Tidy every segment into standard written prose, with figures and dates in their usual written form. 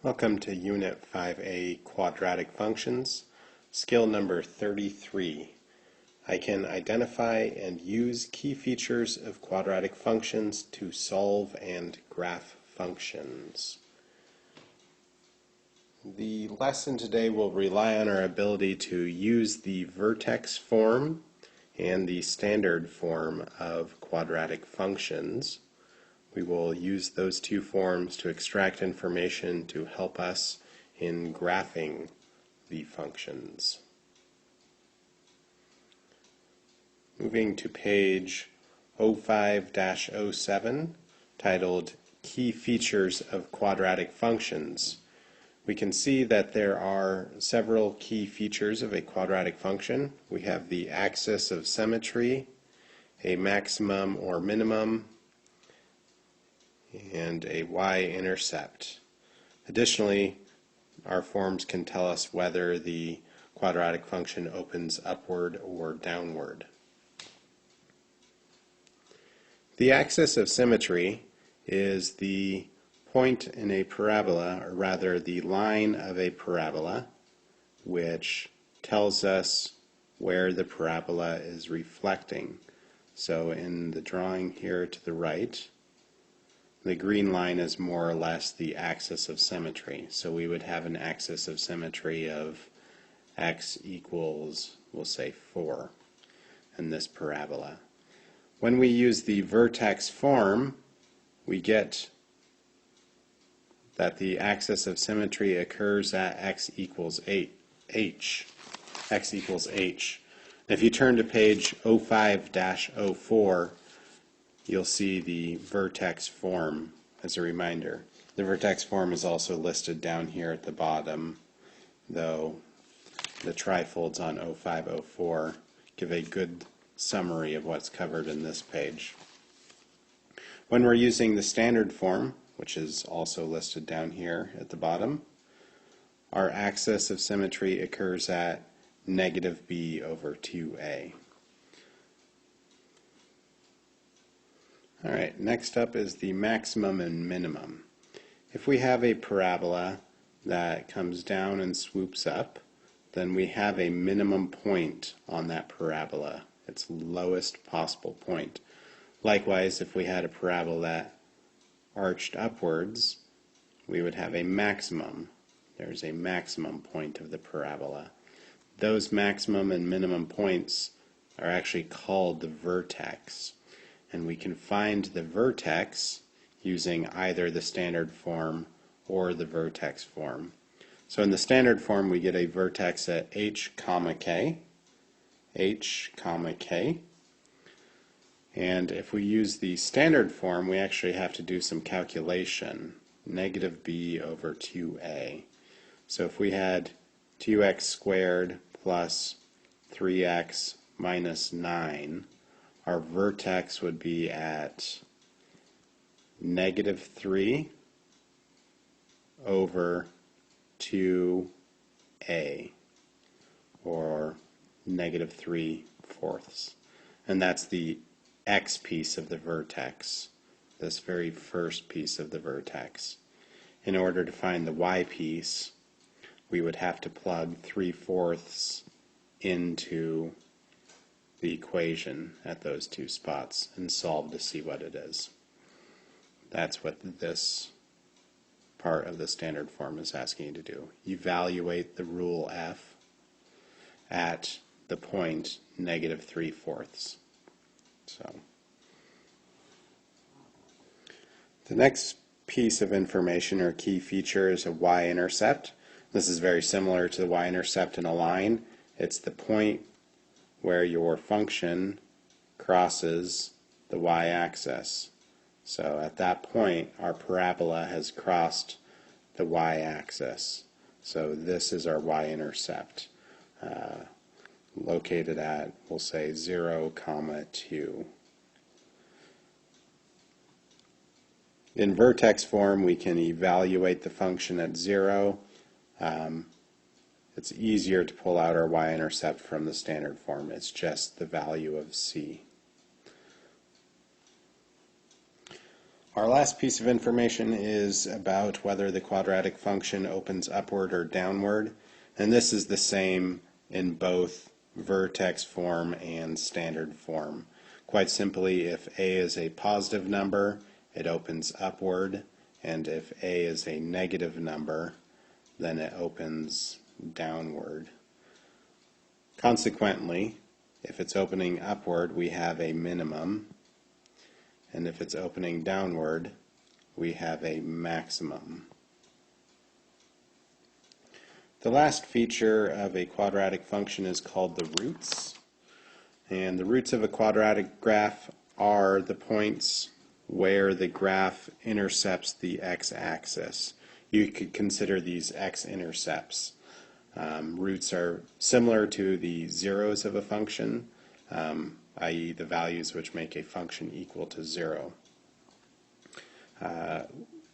Welcome to Unit 5A Quadratic Functions, skill number 33. I can identify and use key features of quadratic functions to solve and graph functions. The lesson today will rely on our ability to use the vertex form and the standard form of quadratic functions. We will use those two forms to extract information to help us in graphing the functions. Moving to page 05-07, titled Key Features of Quadratic Functions, we can see that there are several key features of a quadratic function. We have the axis of symmetry, a maximum or minimum, and a y-intercept. Additionally, our forms can tell us whether the quadratic function opens upward or downward. The axis of symmetry is the point in a parabola, or rather the line of a parabola, which tells us where the parabola is reflecting. So in the drawing here to the right, the green line is more or less the axis of symmetry. So we would have an axis of symmetry of x equals, we'll say 4 in this parabola. When we use the vertex form, we get that the axis of symmetry occurs at x equals h. X equals h. If you turn to page 05-04, you'll see the vertex form as a reminder. The vertex form is also listed down here at the bottom, though the trifolds on 05-04 give a good summary of what's covered in this page. When we're using the standard form, which is also listed down here at the bottom, our axis of symmetry occurs at negative b over 2a. Alright, next up is the maximum and minimum. If we have a parabola that comes down and swoops up, then we have a minimum point on that parabola, its lowest possible point. Likewise, if we had a parabola that arched upwards, we would have a maximum. There's a maximum point of the parabola. Those maximum and minimum points are actually called the vertex. And we can find the vertex using either the standard form or the vertex form. So in the standard form we get a vertex at h, k, and if we use the standard form we actually have to do some calculation, negative b over 2a. So if we had 2x squared plus 3x minus 9, our vertex would be at negative 3 over 2a, or negative 3/4. And that's the x piece of the vertex, this very first piece of the vertex. In order to find the y piece, we would have to plug 3/4 into the equation at those two spots and solve to see what it is. That's what this part of the standard form is asking you to do. Evaluate the rule f at the point negative 3/4. So the next piece of information or key feature is a y-intercept. This is very similar to the y-intercept in a line. It's the point where your function crosses the y-axis. So at that point our parabola has crossed the y-axis. So this is our y-intercept, located at, we'll say, 0, 2. In vertex form we can evaluate the function at 0. It's easier to pull out our y-intercept from the standard form. It's just the value of c. Our last piece of information is about whether the quadratic function opens upward or downward, and this is the same in both vertex form and standard form. Quite simply, if a is a positive number, it opens upward, and if a is a negative number, then it opens downward. Consequently, if it's opening upward, we have a minimum, and if it's opening downward, we have a maximum. The last feature of a quadratic function is called the roots. And the roots of a quadratic graph are the points where the graph intercepts the x-axis. You could consider these x-intercepts. Roots are similar to the zeros of a function, i.e. the values which make a function equal to 0.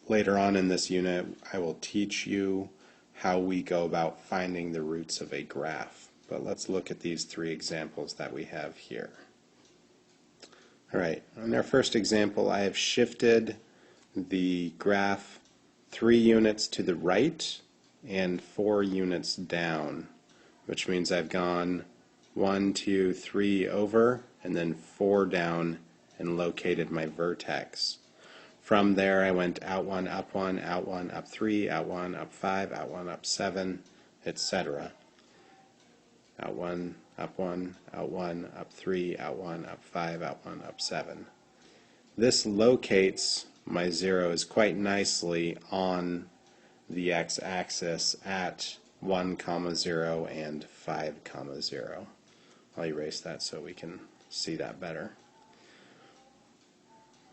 Later on in this unit, I will teach you how we go about finding the roots of a graph. But let's look at these three examples that we have here. Alright, in our first example, I have shifted the graph 3 units to the right and 4 units down, which means I've gone 1, 2, 3 over, and then 4 down and located my vertex. From there I went out 1, up 1, out 1, up 3, out 1, up 5, out 1, up 7, etc. Out 1, up 1, out 1, up 3, out 1, up 5, out 1, up 7. This locates my zeros quite nicely on the x-axis at 1, 0 and 5, 0. I'll erase that so we can see that better.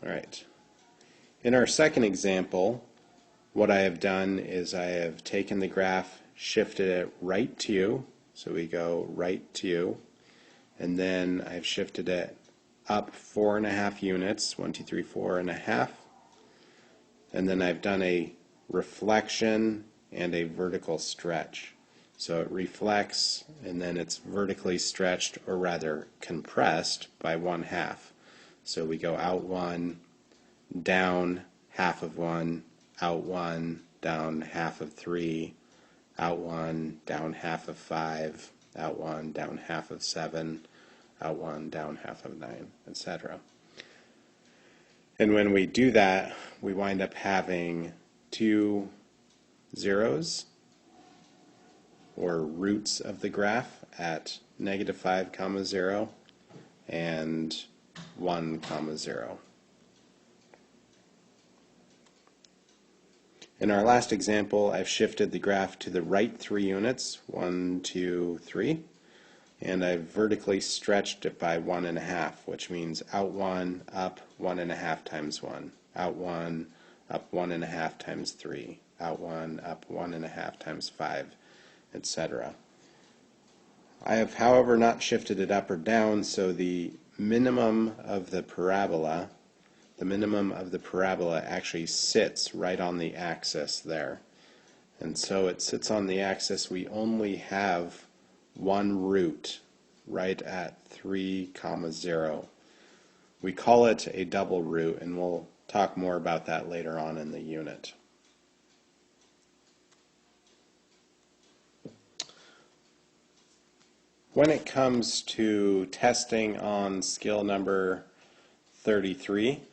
Alright. In our second example, what I have done is I have taken the graph, shifted it right to you, so we go right to you, and then I've shifted it up 4.5 units, 1, 2, 3, 4.5, and then I've done a reflection and a vertical stretch. So it reflects and then it's vertically stretched, or rather compressed, by 1/2. So we go out 1, down half of 1, out 1, down half of 3, out 1, down half of 5, out 1, down half of 7, out 1, down half of 9, etc. And when we do that, we wind up having 2 zeros, or roots of the graph, at -5, 0 and 1, 0. In our last example, I've shifted the graph to the right 3 units, 1, 2, 3, and I've vertically stretched it by 1.5, which means out 1, up 1.5 times 1, out 1, up 1.5 times 3, out 1, up 1.5 times 5, etc. I have, however, not shifted it up or down, so the minimum of the parabola actually sits right on the axis there. And so it sits on the axis. We only have one root right at 3, 0. We call it a double root, and we'll talk more about that later on in the unit. When it comes to testing on skill number 33,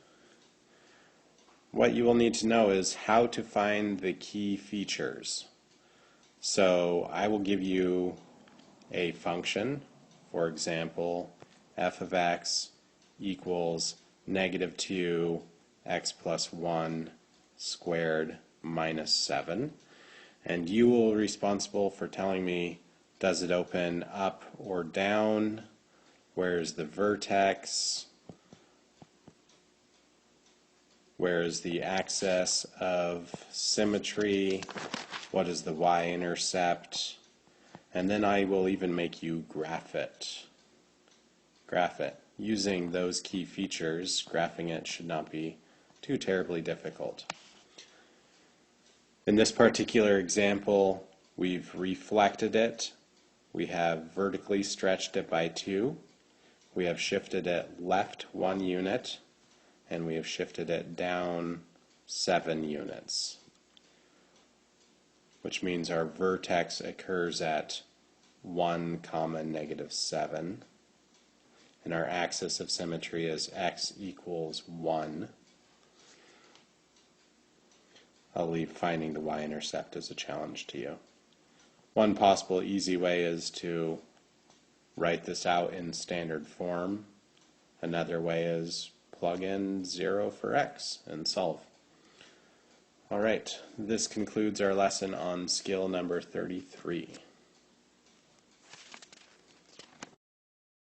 what you will need to know is how to find the key features. So I will give you a function, for example, f of x equals -2 x plus 1 squared minus 7, and you will be responsible for telling me, does it open up or down, where's the vertex, where's the axis of symmetry, what is the y-intercept, and then I will even make you graph it. Using those key features, graphing it should not be too terribly difficult. In this particular example, we've reflected it. We have vertically stretched it by 2. We have shifted it left 1 unit, and we have shifted it down 7 units, which means our vertex occurs at 1, -7, and our axis of symmetry is x equals 1. I'll leave finding the y-intercept as a challenge to you. One possible easy way is to write this out in standard form. Another way is plug in 0 for x and solve. Alright, this concludes our lesson on skill number 33.